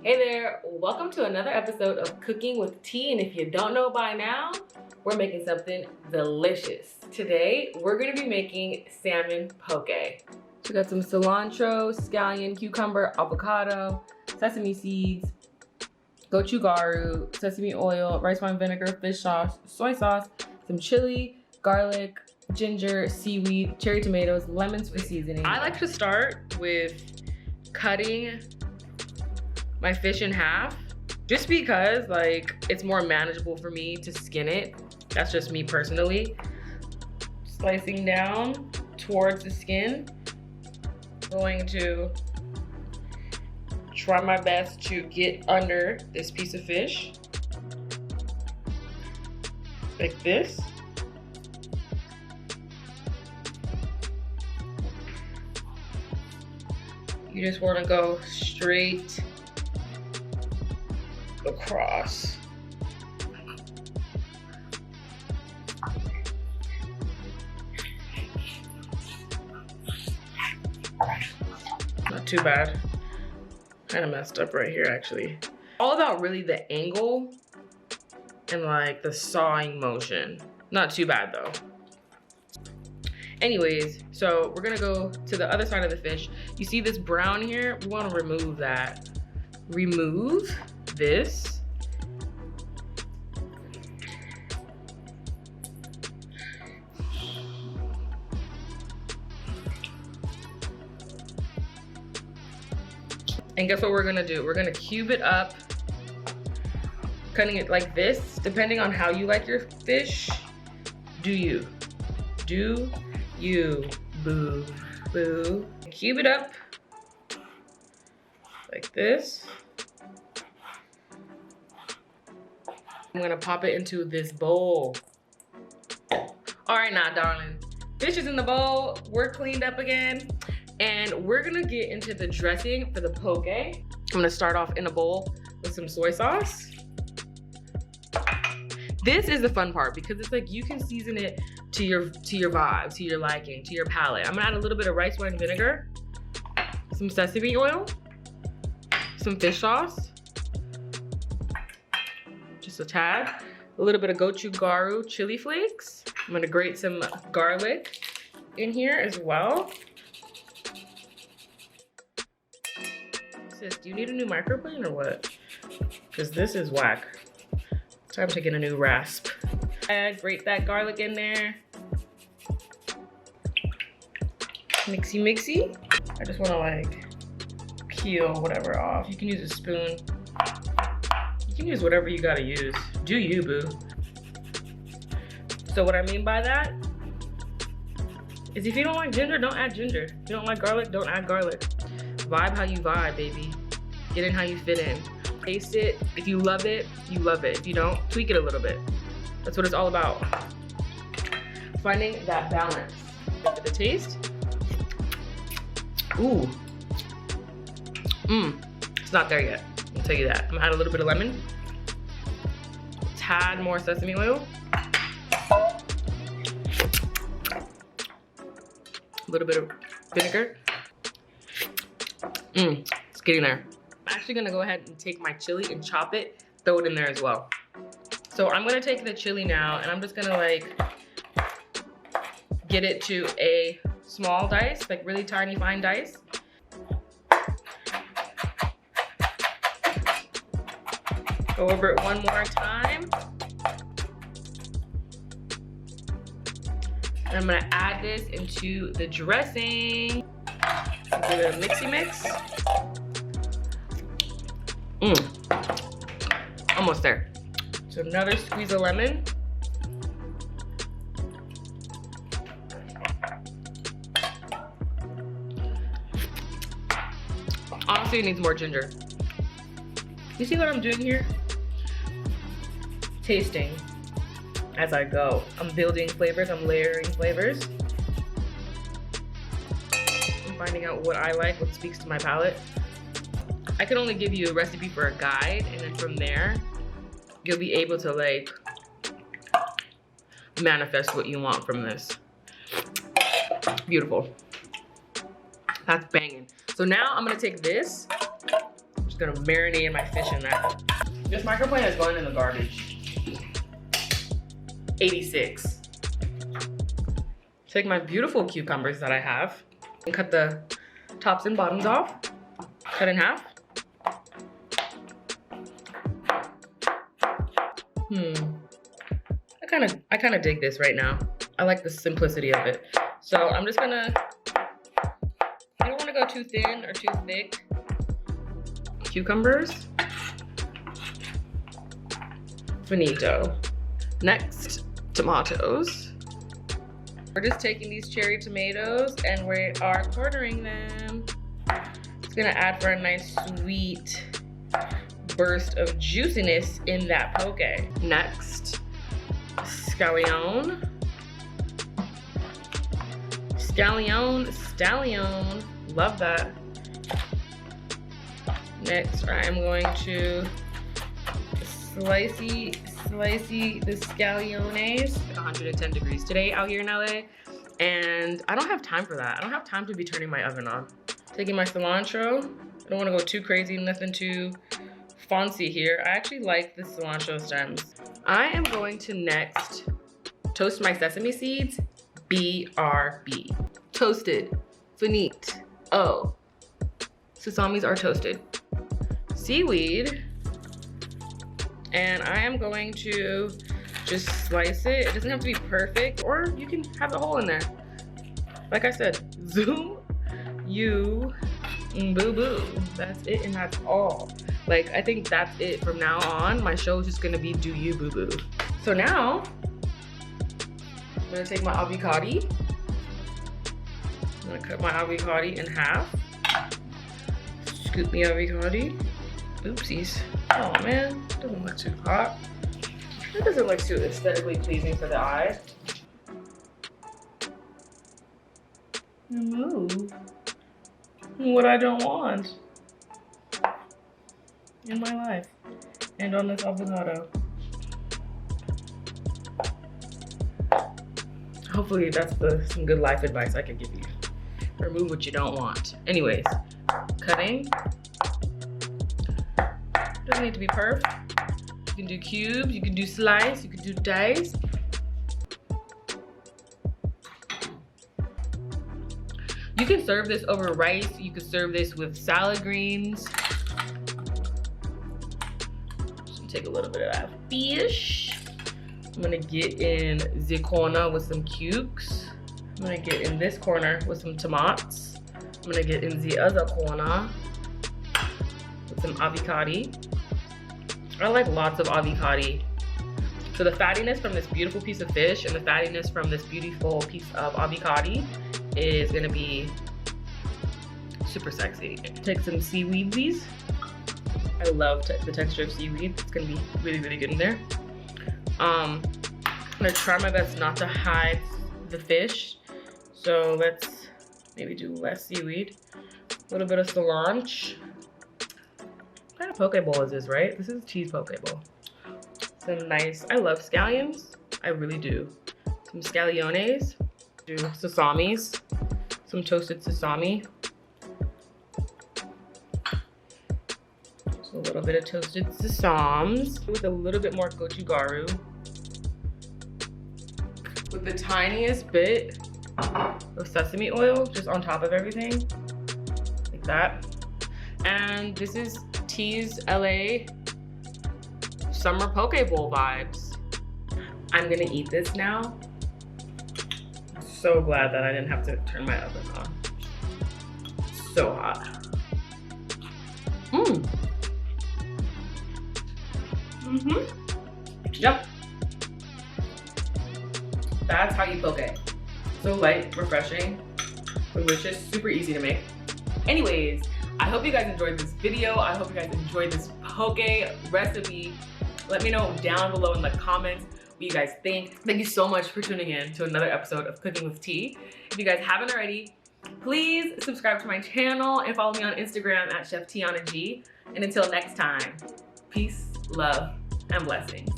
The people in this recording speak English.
Hey there, welcome to another episode of Cooking with Tea, and if you don't know by now, we're making something delicious. Today, we're gonna be making salmon poke. We got some cilantro, scallion, cucumber, avocado, sesame seeds, gochugaru, sesame oil, rice wine vinegar, fish sauce, soy sauce, some chili, garlic, ginger, seaweed, cherry tomatoes, lemons for seasoning. I like to start with cutting my fish in half just because like it's more manageable for me to skin it. That's just me personally. Slicing down towards the skin. Going to try my best to get under this piece of fish like this. You just want to go straight across. Not too bad. Kind of messed up right here actually. All about really the angle and like the sawing motion. Not too bad though. Anyways, so we're gonna go to the other side of the fish. You see this brown here? We want to remove that. Remove this. And guess what we're gonna do? We're gonna cube it up, cutting it like this, depending on how you like your fish. Do you, boo, boo. Cube it up like this. I'm gonna pop it into this bowl. All right now, darling. Fish is in the bowl, we're cleaned up again, and we're gonna get into the dressing for the poke. I'm gonna start off in a bowl with some soy sauce. This is the fun part because it's like you can season it to your vibe, to your liking, to your palate. I'm gonna add a little bit of rice wine vinegar, some sesame oil, some fish sauce, just a tad, a little bit of gochugaru chili flakes. I'm gonna grate some garlic in here as well. Sis, do you need a new microplane or what? Because this is whack. Time to get a new rasp. And grate that garlic in there. Mixy mixy. I just wanna like peel whatever off. You can use a spoon. You can use whatever you gotta use. Do you, boo. So what I mean by that is if you don't like ginger, don't add ginger. If you don't like garlic, don't add garlic. Vibe how you vibe, baby. Get in how you fit in. Taste it. If you love it, you love it. If you don't, tweak it a little bit. That's what it's all about. Finding that balance. The taste. Ooh. It's not there yet. I'll tell you that. I'm gonna add a little bit of lemon. A tad more sesame oil. A little bit of vinegar. It's getting there. I'm actually gonna go ahead and take my chili and chop it, throw it in there as well. So I'm gonna take the chili now and I'm just gonna like get it to a small dice, like really tiny fine dice. Go over it one more time. And I'm gonna add this into the dressing. Give it a mixy mix. Almost there. So another squeeze of lemon. Honestly, it needs more ginger. You see what I'm doing here? Tasting as I go. I'm building flavors, I'm layering flavors. I'm finding out what I like, what speaks to my palate. I can only give you a recipe for a guide, and then from there, you'll be able to like manifest what you want from this. Beautiful. That's banging. So now I'm gonna take this, Just gonna marinate my fish in that. This microplane is going in the garbage. 86. Take my beautiful cucumbers that I have and cut the tops and bottoms off. Cut in half. I kind of dig this right now. I like the simplicity of it. So I'm just gonna, you don't want to go too thin or too thick. Cucumbers. Finito. Next, tomatoes. We're just taking these cherry tomatoes and we are quartering them. It's gonna add for a nice sweet burst of juiciness in that poke. Next, scallion. Scallion. Love that. Next, I'm going to slicey the scalliones. 110 degrees today out here in LA. And I don't have time for that. I don't have time to be turning my oven on. Taking my cilantro. I don't want to go too crazy, nothing too fancy here. I actually like the cilantro stems. I am going to next toast my sesame seeds. BRB. Toasted. Finite. Oh. Sesames are toasted. Seaweed. And I am going to just slice it. It doesn't have to be perfect, or you can have a hole in there. Like I said, zoom, you, boo-boo. That's it and that's all. Like, I think that's it from now on. My show is just gonna be do you, boo-boo. So now, I'm gonna take my avocado. I'm gonna cut my avocado in half. Scoop the avocado. Oopsies. Oh man, doesn't look too hot. It doesn't look too aesthetically pleasing for the eye. Remove what I don't want in my life and on this avocado. Hopefully that's some good life advice I could give you. Remove what you don't want. Anyways, cutting. Doesn't need to be perfect. You can do cubes, you can do slice, you can do dice. You can serve this over rice. You can serve this with salad greens. Just take a little bit of that fish. I'm gonna get in the corner with some cukes. I'm gonna get in this corner with some tomatoes. I'm gonna get in the other corner with some avocado. I like lots of avocado. So the fattiness from this beautiful piece of fish and the fattiness from this beautiful piece of avocado is gonna be super sexy. Take some seaweedies. I love the texture of seaweed. It's gonna be really, really good in there. I'm gonna try my best not to hide the fish. So let's maybe do less seaweed. A little bit of cilantro. What kind of poke bowl is this, right? This is a cheese poke bowl. Some nice, I love scallions. I really do. Some scalliones. Do sesames. Some toasted sesame. So a little bit of toasted sesames with a little bit more gochugaru. With the tiniest bit of sesame oil just on top of everything. Like that. And this is T's LA summer poke bowl vibes. I'm gonna eat this now. So glad that I didn't have to turn my oven on. So hot. Yep. That's how you poke. So light, refreshing, delicious, super easy to make. Anyways, I hope you guys enjoyed this video. I hope you guys enjoyed this poke recipe. Let me know down below in the comments what you guys think. Thank you so much for tuning in to another episode of Cooking with Tea. If you guys haven't already, please subscribe to my channel and follow me on Instagram at Chef Tiana G. And until next time, peace, love, and blessings.